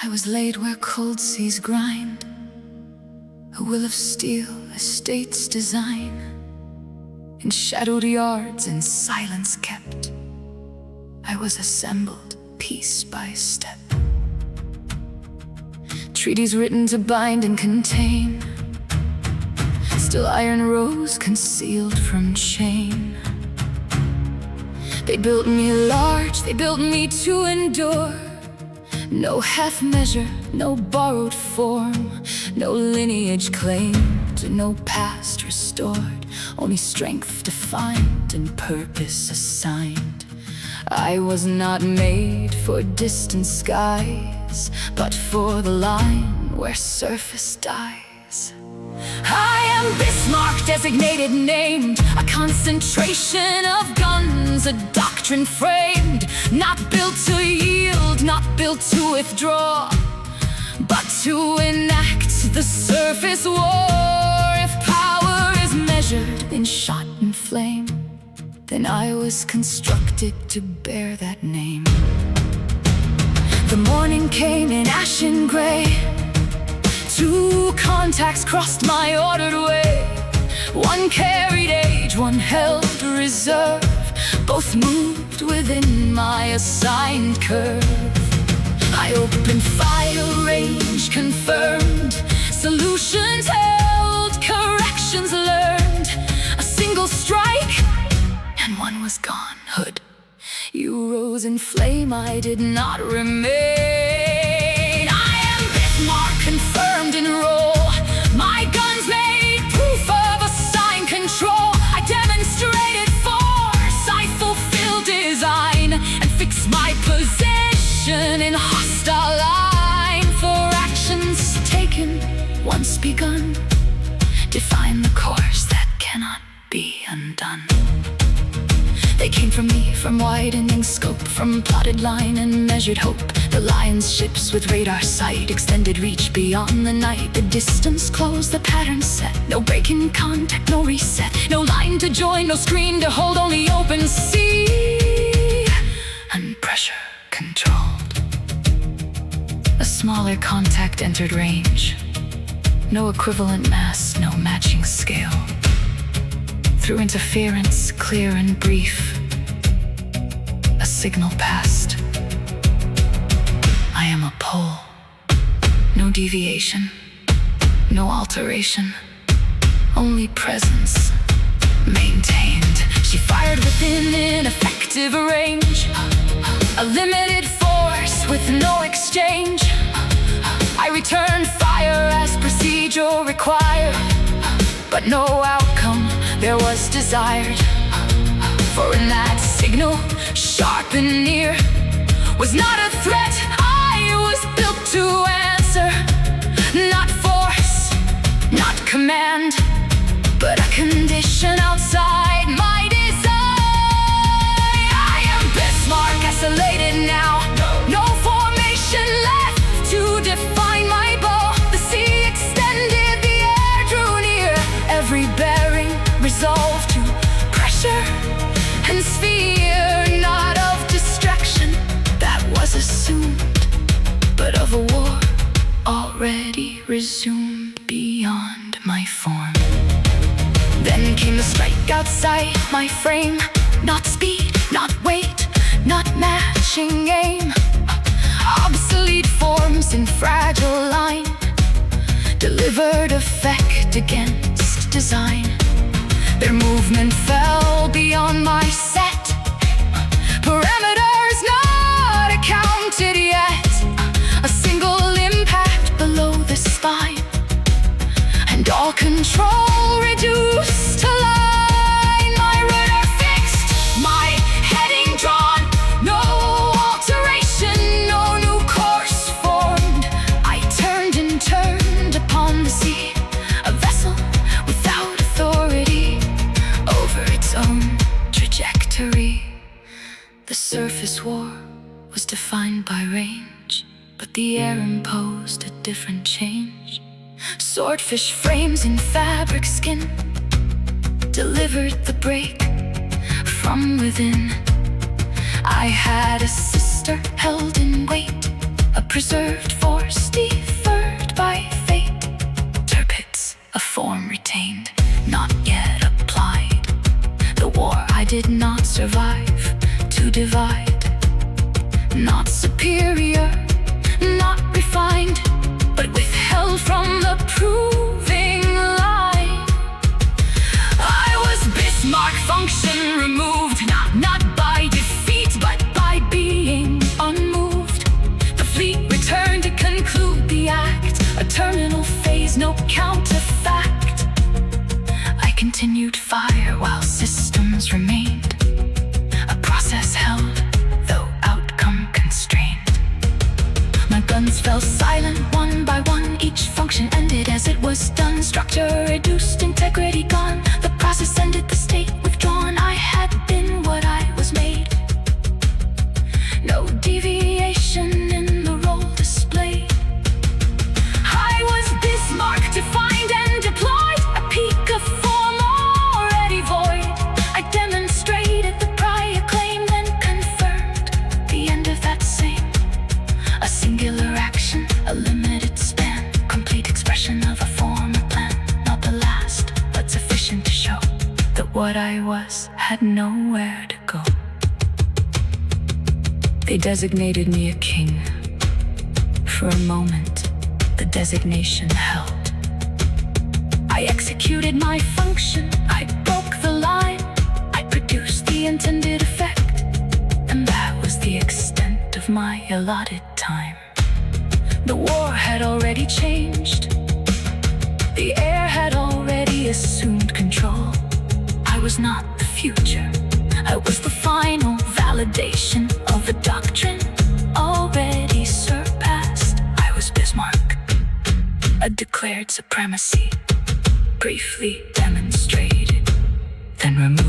I was laid where cold seas grind, a will of steel, a state's design. In shadowed yards, in silence kept, I was assembled piece by step. Treaties written to bind and contain, still iron rose concealed from chain. They built me large, they built me to endure. No half measure, no borrowed form, no lineage claimed, no past restored, only strength defined and purpose assigned. I was not made for distant skies, but for the line where surface dies. I am Bismarck, designated, named, a concentration of guns, a doctrine framed, not built to yield, not built to withdraw, but to enact the surface war. If power is measured in shot and flame, then I was constructed to bear that name. The morning came in ashen gray, 2 contacts crossed my ordered way. One carried age, one held reserve, both moved within my assigned curve. I opened fire, range confirmed, solutions held, corrections learned. A single strike, and one was gone. Hood, you rose in flame, I did not remain. I am Bismarck, confirmed in roll. My guns made proof of assigned control. I demonstrated force, I fulfilled design, and fixed my position in hostile line. For actions taken, once begun, define the course that cannot be undone. They came from me, from widening scope, from plotted line and measured hope. The lion's ships with radar sight, extended reach beyond the night. The distance closed, the pattern set, no break in contact, no reset, no line to join, no screen to hold, only open sea and pressure controlled. A smaller contact entered range, no equivalent mass, no matching scale. Through interference, clear and brief, a signal passed. I am a pole, no deviation, no alteration, only presence maintained. She fired within an effective range, a limited force with no exchange. I returned fire as procedure required, but no outcome there was desired. For in that signal, sharp and near, was not a threat, I was built to answer. Not force, not command, but a condition outside my design. I am Bismarck, isolated now, no formation left to define my bow. The sea extended, the air drew near, every bearing resolved to pressure and sphere, not of distraction that was assumed, but of a war already resumed beyond my form. Then came the strike outside my frame, not speed, not weight, not matching aim. Obsolete forms in fragile line, delivered effect against design. Their movement fell beyond my set, parameters not accounted yet. A single impact below the spine, and all control reduced to line. My rudder fixed, my heading drawn, no alteration, no new course formed. I turned and turned upon the sea, a vessel without authority over its own trajectory. The surface war was defined by range, but the air imposed a different change. Swordfish frames in fabric skin delivered the break from within. I had a sister held in weight, a preserved, force deferred by fate. Tirpitz, a form retained, not yet applied. The war I did not survive to divide. Not superior, not refined, but withheld from the proving line. I was Bismarck, function removed, not by defeat, but by being unmoved. The fleet returned to conclude the act, a terminal phase, no counterfact. I continued fire while systems remained, a process held, though outcome constrained. My guns fell silent one by one, each function ended as it was done. Structure reduced, integrity gone, the process ended, the state withdrawn. I had been what I was made, no deviation in the role displayed. I was Bismarck, defined and deployed, a peak of form already void. I demonstrated the prior claim, then confirmed the end of that same. A singular action, a limited span, complete expression of a form or plan. Not the last, but sufficient to show that what I was had nowhere to go. They designated me a king. For a moment, the designation held. I executed my function, I broke the line, I produced the intended effect, and that was the extent of my allotted time. The war had already changed, the air had already assumed control. I was not the future, I was the final validation of a doctrine already surpassed. I was Bismarck, a declared supremacy, briefly demonstrated, then removed.